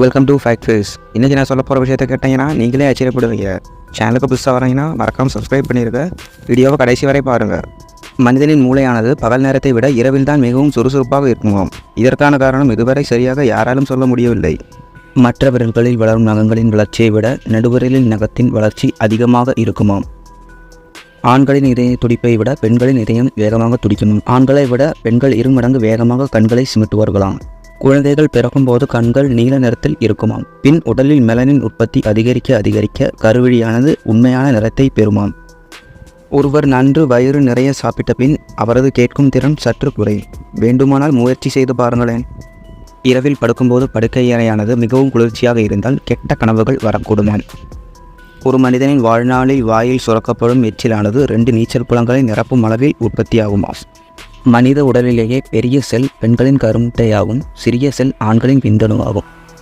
Welcome to fact face. இன்றைக்கி நான் சொல்ல போகிற விஷயத்தை கேட்டிங்கன்னா நீங்களே ஆச்சரியப்படுவீங்க. சேனலுக்கு புதுசாக வரீங்கன்னா மறக்காமல் சப்ஸ்கிரைப் பண்ணிடுங்க. வீடியோவை கடைசி வரை பாருங்கள். மனிதனின் மூளையானது பகல் நேரத்தை விட இரவில் தான் மிகவும் சுறுசுறுப்பாக இருக்குமாம். இதற்கான காரணம் இதுவரை சரியாக யாராலும் சொல்ல முடியவில்லை. மற்ற விரல்களில் வளரும் நகங்களின் வளர்ச்சியை விட நடுவிரலில் நகத்தின் வளர்ச்சி அதிகமாக இருக்குமாம். ஆண்களின் இதய துடிப்பை விட பெண்களின் இதயம் வேகமாக துடிக்குமாம். ஆண்களை விட பெண்கள் 2 மடங்கு வேகமாக கண்களை சிமிட்டுவார்களாம். குழந்தைகள் பிறக்கும்போது கண்கள் நீல நிறத்தில் இருக்குமாம். பின் உடலில் மெலனின் உற்பத்தி அதிகரிக்க கருவிழியானது உண்மையான நிறத்தை பெறுமாம். ஒருவர் நன்று வயிறு நிறைய சாப்பிட்ட பின் அவரது கேட்கும் திறன் சற்று குறையும். வேண்டுமானால் முயற்சி செய்து பாருங்களேன். இரவில் படுக்கும்போது படுக்கை அறையானது மிகவும் குளிர்ச்சியாக இருந்தால் கெட்ட கனவுகள் வரக்கூடுமாம். ஒரு மனிதனின் வாழ்நாளில் வாயில் சுரக்கப்படும் எச்சிலானது 2 நீச்சல் குளங்களை நிரப்பும் அளவில் உற்பத்தியாகுமாம். மனித உடலிலேயே பெரிய செல் பெண்களின் கருமுட்டையாகும். சிறிய செல் ஆண்களின் விந்தணுவாகும்.